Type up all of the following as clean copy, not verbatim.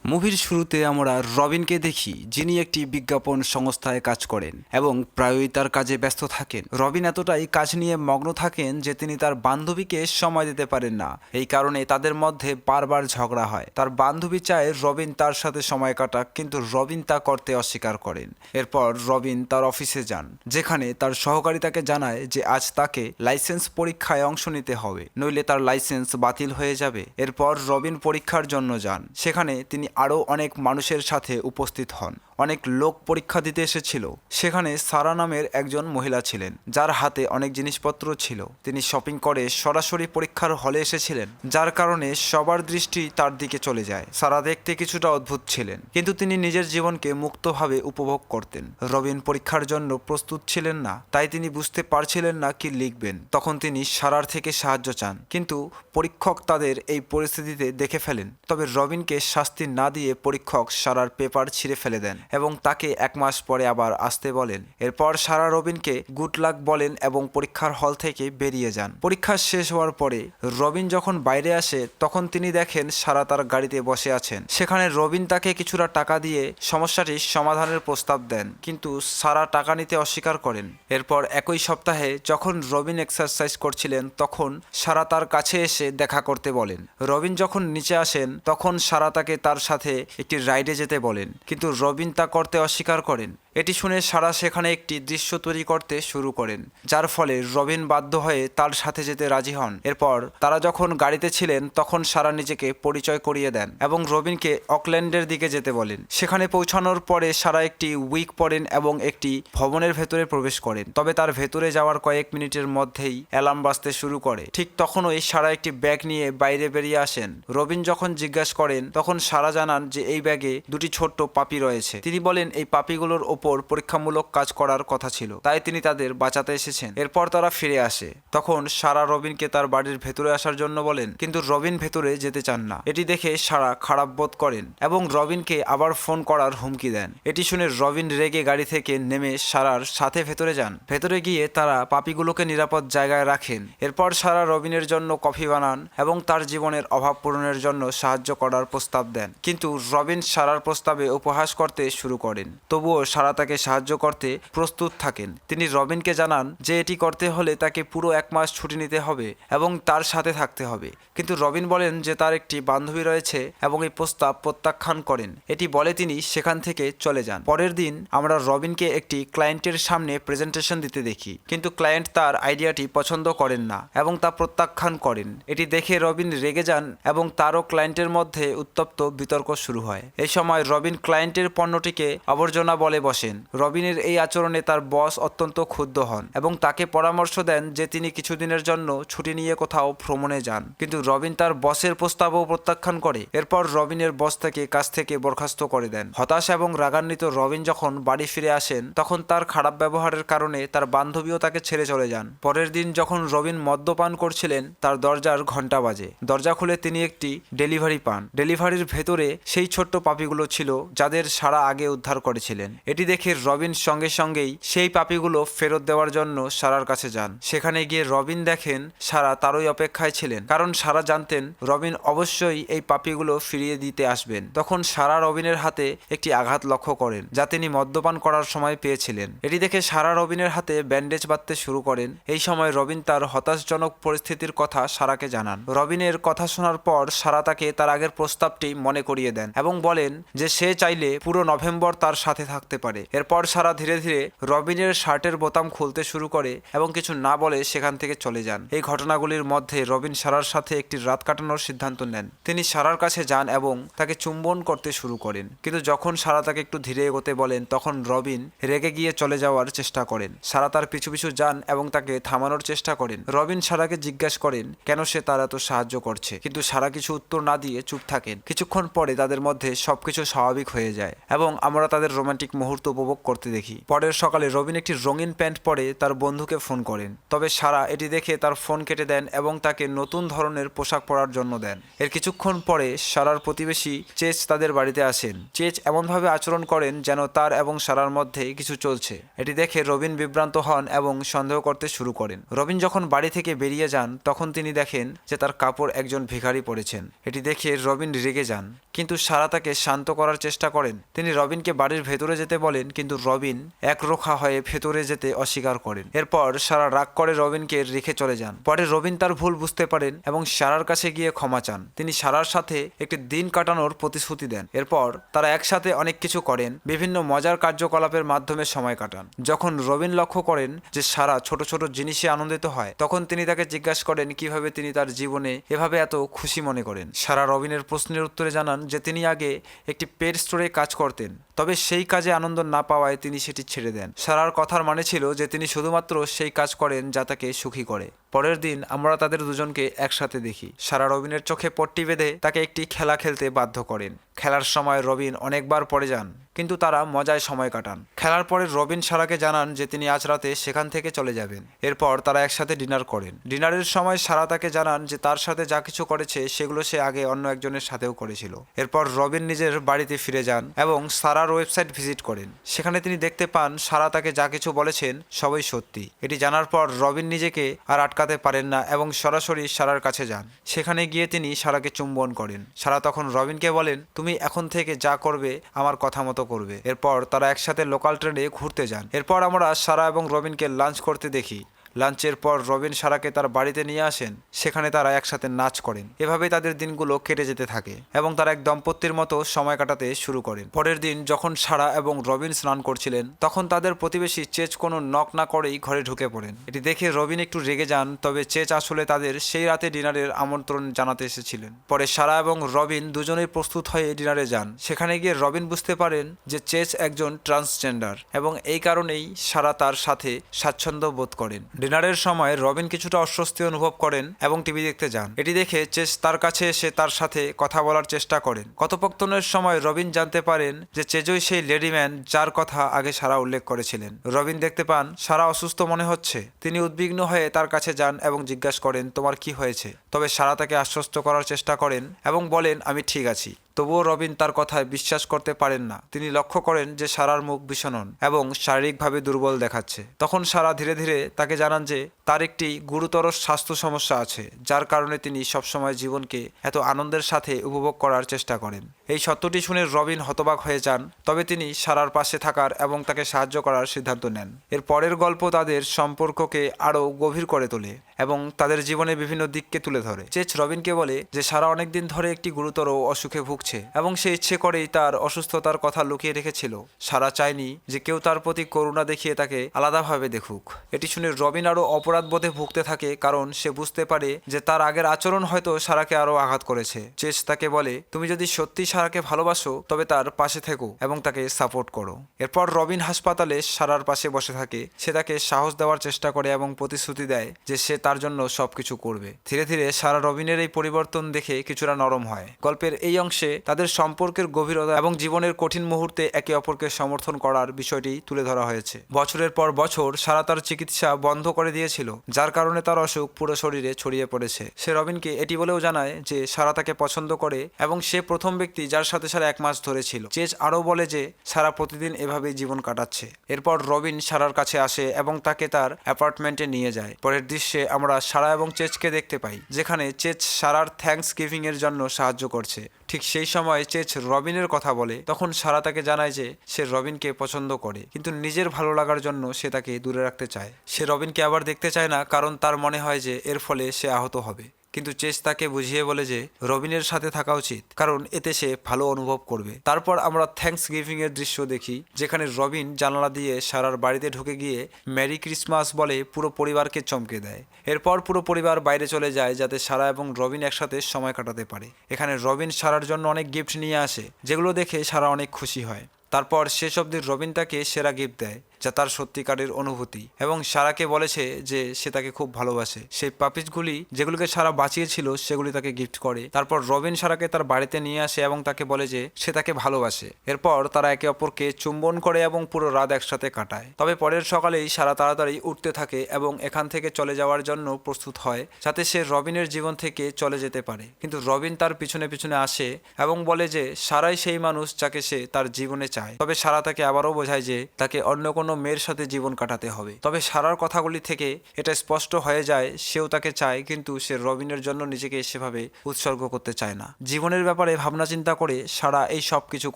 মুভির শুরুতে আমরা রবিনকে দেখি, যিনি একটি বিজ্ঞাপন সংস্থায় কাজ করেন এবং প্রায়ই তার কাজে ব্যস্ত থাকেন। রবিন এতটাই কাজ নিয়ে মগ্ন থাকেন যে তিনি তার বান্ধবীকে সময় দিতে পারেন না। এই কারণে তাদের মধ্যে বারবার ঝগড়া হয়। তার বান্ধবী চায় রবিন তার সাথে সময় কাটাক, কিন্তু রবিন তা করতে অস্বীকার করেন। এরপর রবিন তার অফিসে যান, যেখানে তার সহকারী তাকে জানায় যে আজ তাকে লাইসেন্স পরীক্ষায় অংশ নিতে হবে, নইলে তার লাইসেন্স বাতিল হয়ে যাবে। এরপর রবিন পরীক্ষার জন্য যান। সেখানে তিনি আরও অনেক মানুষের সাথে উপস্থিত হন। অনেক লোক পরীক্ষা দিতে এসেছিল। সেখানে সারা নামের একজন মহিলা ছিলেন, যার হাতে অনেক জিনিসপত্র ছিল। তিনি শপিং করে সরাসরি পরীক্ষার হলে এসেছিলেন, যার কারণে সবার দৃষ্টি তার দিকে চলে যায়। সারা দেখতে কিছুটা অদ্ভুত ছিলেন, কিন্তু তিনি নিজের জীবনকে মুক্তভাবে উপভোগ করতেন। রবিন পরীক্ষার জন্য প্রস্তুত ছিলেন না, তাই তিনি বুঝতে পারছিলেন না কি লিখবেন। তখন তিনি সারার থেকে সাহায্য চান, কিন্তু পরীক্ষক তাদের এই পরিস্থিতিতে দেখে ফেলেন। তবে রবিনকে শাস্তি না দিয়ে পরীক্ষক সারার পেপার ছিঁড়ে ফেলে দেন এবং তাকে 1 মাস পরে আবার আসতে বলেন। এরপর সারা রবিনকে গুড লাক বলেন এবং পরীক্ষার হল থেকে বেরিয়ে যান। পরীক্ষা শেষ হওয়ার পরে রবিন যখন বাইরে আসে, তখন তিনি দেখেন সারা তার গাড়িতে বসে আছেন। সেখানে রবিন তাকে কিছুটা টাকা দিয়ে সমস্যাটি সমাধানের প্রস্তাব দেন, কিন্তু সারা টাকা নিতে অস্বীকার করেন। এরপর একই সপ্তাহে যখন রবিন এক্সারসাইজ করছিলেন, তখন সারা তার কাছে এসে দেখা করতে বলেন। রবিন যখন নিচে আসেন, তখন সারা তাকে তার সাথে একটি রাইডে যেতে বলেন, কিন্তু রবিন তা করতে অস্বীকার করেন। এটি শুনে সারা সেখানে একটি দৃশ্য তৈরি করতে শুরু করেন, যার ফলে রবিন বাধ্য হয়ে তার সাথে যেতে রাজি হন। এরপর তারা যখন গাড়িতে ছিলেন, তখন সারা নিজেকে পরিচয় করিয়ে দেন এবং রবিনকে অকল্যান্ডের দিকে যেতে বলেন। সেখানে পৌঁছানোর পরে সারা একটি উইক পরেন এবং একটি ভবনের ভেতরে প্রবেশ করেন। তবে তার ভেতরে যাওয়ার কয়েক মিনিটের মধ্যেই অ্যালার্ম বাজতে শুরু করে। ঠিক তখনই সারা একটি ব্যাগ নিয়ে বাইরে বেরিয়ে আসেন। রবিন যখন জিজ্ঞাসা করেন, তখন সারা জানান যে এই ব্যাগে 2টি ছোট্ট পাপি রয়েছে। তিনি বলেন এই পাপিগুলোর ওপর পরীক্ষামূলক কাজ করার কথা ছিল, তাই তিনি তাদের বাঁচাতে এসেছেন। এরপর তারা ফিরে আসে। তখন সারা রবিনকে তার বাড়ির ভেতরে আসার জন্য বলেন, কিন্তু রবিন ভেতরে যেতে চান না। এটি দেখে সারা খারাপ বোধ করেন এবং রবিনকে আবার ফোন করার হুমকি দেন। এটি শুনে রবিন রেগে গাড়ি থেকে নেমে সারার সাথে ভেতরে যান। ভেতরে গিয়ে তারা পাপিগুলোকে নিরাপদ জায়গায় রাখেন। এরপর সারা রবিনের জন্য কফি বানান এবং তার জীবনের অভাব পূরণের জন্য সাহায্য করার প্রস্তাব দেন, কিন্তু রবিন সারার প্রস্তাবে উপহাস করতে শুরু করেন। তবুও সারা তাকে সাহায্য করতে প্রস্তুত থাকেন। তিনি রবিনকে জানান যে এটি করতে হলে তাকে পুরো 1 মাস ছুটি নিতে হবে এবং তার সাথে থাকতে হবে, কিন্তু রবিন বলেন যে তার একটি বান্ধবী রয়েছে এবং এই প্রস্তাব প্রত্যাখ্যান করেন। এটি বলে তিনি সেখান থেকে চলে যান। পরের দিন আমরা রবিনকে একটি ক্লায়েন্টের সামনে প্রেজেন্টেশন দিতে দেখি, কিন্তু ক্লায়েন্ট তার আইডিয়াটি পছন্দ করেন না এবং তা প্রত্যাখ্যান করেন। এটি দেখে রবিন রেগে যান এবং তারও ক্লায়েন্টের মধ্যে উত্তপ্ত বিতর্ক শুরু হয়। এই সময় রবিন ক্লায়েন্টের পণ্যটিকে আবর্জনা বলে বসেন। রবিনের এই আচরণে তার বস অত্যন্ত ক্ষুব্ধ হন এবং তাকে পরামর্শ দেন যে তিনি কিছুদিনের জন্য ছুটি নিয়ে কোথাও ভ্রমণে যান, কিন্তু রবিন তার বসের প্রস্তাবও প্রত্যাখ্যান করে। এরপর রবিনের বস তাকে কাজ থেকে বরখাস্ত করে দেন। হতাশ এবং রাগান্বিত রবিন যখন বাড়ি ফিরে আসেন, তখন তার খারাপ ব্যবহারের কারণে তার বান্ধবীও তাকে ছেড়ে চলে যান। পরের দিন যখন রবিন মদ্যপান করছিলেন, তার দরজার ঘন্টা বাজে। দরজা খুলে তিনি একটি ডেলিভারি পান। ডেলিভারির ভেতরে সেই ছোট্ট পাপিগুলো ছিল যাদের সারা আগে উদ্ধার করেছিলেন। এটি দেখে রবিন সঙ্গে সঙ্গেই সেই পাপিগুলো ফেরত দেওয়ার জন্য সারার কাছে যান। সেখানে গিয়ে রবিন দেখেন সারা তারই অপেক্ষায় ছিলেন, কারণ সারা জানতেন রবিন অবশ্যই এই পাপিগুলো ফিরিয়ে দিতে আসবেন। তখন সারা রবিনের হাতে একটি আঘাত লক্ষ্য করেন, যা তিনি মদ্যপান করার সময় পেয়েছিলেন। এটি দেখে সারা রবিনের হাতে ব্যান্ডেজ বাঁধতে শুরু করেন। এই সময় রবিন তার হতাশজনক পরিস্থিতির কথা সারাকে জানান। রবিনের কথা শোনার পর সারা তাকে তার আগের প্রস্তাবটি মনে করিয়ে দেন এবং বলেন যে সে চাইলে পুরো নভেম্বর তার সাথে থাকতে পারে। এরপর সারা ধীরে ধীরে রবিনের শার্টের বোতাম খুলতে শুরু করে এবং কিছু না বলে সেখান থেকে চলে যান। এই ঘটনাগুলির মধ্যে রবিন সারার সাথে একটি রাত কাটানোর সিদ্ধান্ত নেন। তিনি সারার কাছে যান এবং তাকে চুম্বন করতে শুরু করেন, কিন্তু যখন সারা তাকে একটু ধীরে এগোতে বলেন, তখন রবিন রেগে গিয়ে চলে যাওয়ার চেষ্টা করেন। সারা তার পিছু পিছু যান এবং তাকে থামানোর চেষ্টা করেন। রবিন সারাকে জিজ্ঞাসা করেন কেন সে তার এত সাহায্য করছে, কিন্তু সারা কিছু উত্তর না দিয়ে চুপ থাকেন। কিছুক্ষণ পরে তাদের মধ্যে সবকিছু স্বাভাবিক হয়ে যায় এবং আমরা তাদের রোমান্টিক মুহূর্ত মুহূর্ত উপভোগ করতে দেখি। পরের সকালে রবিন একটি রঙিন প্যান্ট পরে তার বন্ধুকে ফোন করেন, তবে সারা এটি দেখে তার ফোন কেটে দেন এবং তাকে নতুন ধরনের পোশাক পরার জন্য দেন। এর কিছুক্ষণ পরে সারার প্রতিবেশী চেজ তাদের বাড়িতে আসেন। চেজ এমনভাবে আচরণ করেন যেন তার এবং সারার মধ্যে কিছু চলছে। এটি দেখে রবিন বিভ্রান্ত হন এবং সন্দেহ করতে শুরু করেন। রবিন যখন বাড়ি থেকে বেরিয়ে যান তখন তিনি দেখেন যে তার কাপড় একজন ভিখারি পরেছেন। এটি দেখে রবিন রেগে যান, কিন্তু সারা তাকে শান্ত করার চেষ্টা করেন। তিনি রবিনকে বাড়ির ভেতরে যেতে বলেন, কিন্তু রবিন একরোখা হয়ে ভেতরে যেতে অস্বীকার করেন। এরপর সারা রাগ করে রবিনকে রেখে চলে যান। পরে রবিন তার ভুল বুঝতে পারেন এবং সারার কাছে গিয়ে ক্ষমা চান। তিনি সারার সাথে একটি দিন কাটানোর প্রতিশ্রুতি দেন। এরপর তারা একসাথে অনেক কিছু করেন, বিভিন্ন মজার কার্যকলাপের মাধ্যমে সময় কাটান। যখন রবিন লক্ষ্য করেন যে সারা ছোট ছোট জিনিসে আনন্দিত হয়, তখন তিনি তাকে জিজ্ঞাসা করেন কিভাবে তিনি তার জীবনে এভাবে এত খুশি মনে করেন। সারা রবিনের প্রশ্নের উত্তরে জানান যে তিনি আগে একটি পেট স্টোরে কাজ করতেন, তবে সেই কাজে আনন্দ না পাওয়ায় তিনি সেটি ছেড়ে দেন। সারার কথার মানে ছিল যে তিনি শুধুমাত্র সেই কাজ করেন যা তাকে সুখী করে। পরের দিন আমরা তাদের দুজনকে একসাথে দেখি। সারা রবিনের চোখে পট্টি বেঁধে তাকে একটি খেলা খেলতে বাধ্য করেন। খেলার সময় রবিন অনেকবার পড়ে যান, কিন্তু তারা মজায় সময় কাটান। খেলার পরে রবিন সারাকে জানান যে তিনি আজ রাতে সেখান থেকে চলে যাবেন। এরপর তারা একসাথে ডিনার করেন। ডিনারের সময় সারা তাকে জানান যে তার সাথে যা কিছু করেছে সেগুলো সে আগে অন্য একজনের সাথেও করেছিল। এরপর রবিন নিজের বাড়িতে ফিরে যান এবং সারার ওয়েবসাইট ভিজিট করেন। সেখানে তিনি দেখতে পান সারা তাকে যা কিছু বলেছেন সবই সত্যি। এটি জানার পর রবিন নিজেকে আর আটকাতে পারেন না এবং সরাসরি সারার কাছে যান। সেখানে গিয়ে তিনি সারাকে চুম্বন করেন। সারা তখন রবিনকে বলেন, তুমি এখন থেকে যা করবে আমার কথা মতো করবে। এরপর তারা একসাথে লোকাল ট্রেনে ঘুরতে যান। এরপর আমরা সারা এবং রবিনকে লাঞ্চ করতে দেখি। লাঞ্চের পর রবিন সারাকে তার বাড়িতে নিয়ে আসেন। সেখানে তারা একসাথে নাচ করেন। এভাবেই তাদের দিনগুলো কেটে যেতে থাকে এবং তারা এক দম্পতির মতো সময় কাটাতে শুরু করেন। পরের দিন যখন সারা এবং রবিন স্নান করছিলেন, তখন তাদের প্রতিবেশী চেজ কোনো নক না করেই ঘরে ঢুকে পড়েন। এটি দেখে রবিন একটু রেগে যান, তবে চেজ আসলে তাদের সেই রাতে ডিনারের আমন্ত্রণ জানাতে এসেছিলেন। পরে সারা এবং রবিন দুজনেই প্রস্তুত হয়ে ডিনারে যান। সেখানে গিয়ে রবিন বুঝতে পারেন যে চেজ একজন ট্রান্সজেন্ডার এবং এই কারণেই সারা তার সাথে স্বাচ্ছন্দ্য বোধ করেন। ডিনারের সময় রবিন কিছুটা অস্বস্তি অনুভব করেন এবং টিভি দেখতে যান। এটি দেখে চেজ তার কাছে এসে তার সাথে কথা বলার চেষ্টা করেন। কথোপকথনের সময় রবিন জানতে পারেন যে চেজই সেই লেডিম্যান যার কথা আগে সারা উল্লেখ করেছিলেন। রবিন দেখতে পান সারা অসুস্থ মনে হচ্ছে। তিনি উদ্বিগ্ন হয়ে তার কাছে যান এবং জিজ্ঞাসা করেন তোমার কি হয়েছে। তবে সারা তাকে আশ্বস্ত করার চেষ্টা করেন এবং বলেন আমি ঠিক আছি। তবুও রবিন তার কথায় বিশ্বাস করতে পারেন না। তিনি লক্ষ্য করেন যে সারার মুখ বিষণ্ণ এবং শারীরিকভাবে দুর্বল দেখাচ্ছে। তখন সারা ধীরে ধীরে তাকে জানান যে তার একটি গুরুতর স্বাস্থ্য সমস্যা আছে, যার কারণে তিনি সবসময় জীবনকে এত আনন্দের সাথে উপভোগ করার চেষ্টা করেন। এই সত্যটি শুনে রবিন হতবাক হয়ে যান, তবে তিনি সারার পাশে থাকার এবং তাকে সাহায্য করার সিদ্ধান্ত নেন। এর পরের গল্প তাদের সম্পর্ককে আরও গভীর করে তোলে এবং তাদের জীবনে বিভিন্ন দিককে তুলে ধরে। চেজ রবিনকে বলে যে সারা অনেকদিন ধরে একটি গুরুতর অসুখে ভুগছে এবং সে ইচ্ছে করেই তার অসুস্থতার কথা লুকিয়ে রেখেছিল। সারা চায়নি যে কেউ তার প্রতি করুণা দেখিয়ে তাকে আলাদাভাবে দেখুক। এটি শুনে রবিন আরও অপরাধবোধে ভুগতে থাকে, কারণ সে বুঝতে পারে যে তার আগের আচরণ হয়তো সারাকে আরও আঘাত করেছে। চেজ তাকে বলে তুমি যদি সত্যি সারাকে ভালোবাসো তবে তার পাশে থেকো এবং তাকে সাপোর্ট করো। এরপর রবিন হাসপাতালে সারার পাশে বসে থাকে। সে তাকে সাহস দেওয়ার চেষ্টা করে এবং প্রতিশ্রুতি দেয় যে সে তার জন্য সবকিছু করবে। ধীরে ধীরে সারা রবিনের এই পরিবর্তন দেখে কিছুটা নরম হয়। গল্পের এই অংশে তাদের সম্পর্কের গভীরতা এবং জীবনের কঠিন মুহূর্তে একে অপরকে সমর্থন করার বিষয়টি তুলে ধরা হয়েছে। বছরের পর বছর সারা তার চিকিৎসা বন্ধ করে দিয়েছিল, যার কারণে তার অসুখ পুরো শরীরে ছড়িয়ে পড়েছে। সে রবিনকে এটি বলেও জানায় যে সারা তাকে পছন্দ করে এবং সে প্রথম ব্যক্তি যার সাথে সারা 1 মাস ধরে ছিল। চেজ আরও বলে যে সারা প্রতিদিন এভাবেই জীবন কাটাচ্ছে। এরপর রবিন সারার কাছে আসে এবং তাকে তার অ্যাপার্টমেন্টে নিয়ে যায়। পরের দৃশ্যে আমরা সারা এবং চেজকে দেখতে পাই, যেখানে চেজ সারার থ্যাঙ্কস গিভিং এর জন্য সাহায্য করছে। ঠিক সেই সময় চেজ রবিনের কথা বলে। তখন সারা তাকে জানায় যে সে রবিনকে পছন্দ করে, কিন্তু নিজের ভালো লাগার জন্য সে তাকে দূরে রাখতে চায়। সে রবিনকে আবার দেখতে চায় না, কারণ তার মনে হয় যে এর ফলে সে আহত হবে। কিন্তু চেজ তাকে বুঝিয়ে বলে যে রবিনের সাথে থাকা উচিত, কারণ এতে সে ভালো অনুভব করবে। তারপর আমরা থ্যাঙ্কস গিভিং এর দৃশ্য দেখি, যেখানে রবিন জানালা দিয়ে সারার বাড়িতে ঢুকে গিয়ে মেরি ক্রিসমাস বলে পুরো পরিবারকে চমকে দেয়। এরপর পুরো পরিবার বাইরে চলে যায় যাতে সারা এবং রবিন একসাথে সময় কাটাতে পারে। এখানে রবিন সারার জন্য অনেক গিফট নিয়ে আসে, যেগুলো দেখে সারা অনেক খুশি হয়। তারপর শেষ অবধি রবিন তাকে সেরা গিফট দেয়, যা তার সত্যিকারের অনুভূতি, এবং সারাকে বলেছে যে সে তাকে খুব ভালোবাসে। সেই পাপিজগুলি যেগুলোকে সারা বাঁচিয়েছিল সেগুলি তাকে গিফট করে। তারপর রবিন সারাকে তার বাড়িতে নিয়ে আসে এবং তাকে বলে যে সে তাকে ভালোবাসে। এরপর তারা একে অপরকে চুম্বন করে এবং পুরো রাত একসাথে কাটায়। তবে পরের সকালেই সারা তাড়াতাড়ি উঠতে থাকে এবং এখান থেকে চলে যাওয়ার জন্য প্রস্তুত হয়, যাতে সে রবিনের জীবন থেকে চলে যেতে পারে। কিন্তু রবিন তার পিছনে পিছনে আসে এবং বলে যে সারাই সেই মানুষ যাকে সে তার জীবনে চায়। তবে সারা তাকে আবারও বোঝায় যে তাকে অন্য কোনো মেয়ের সাথে জীবন কাটাতে হবে। তবে সারার কথাগুলি থেকে এটা স্পষ্ট হয়ে যায় সেও তাকে চায়, কিন্তু সে রবিনের জন্য নিজেকে সেভাবে উৎসর্গ করতে চায় না। জীবনের ব্যাপারে ভাবনা চিন্তা করে সারা এই সব কিছু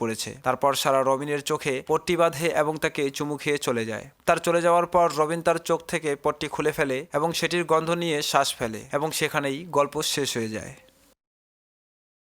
করেছে। তারপর সারা রবিনের চোখে পট্টি বাঁধে এবং তাকে চুমু খেয়ে চলে যায়। তার চলে যাওয়ার পর রবিন তার চোখ থেকে পট্টি খুলে ফেলে এবং সেটির গন্ধ নিয়ে শ্বাস ফেলে এবং সেখানেই গল্প শেষ হয়ে যায়।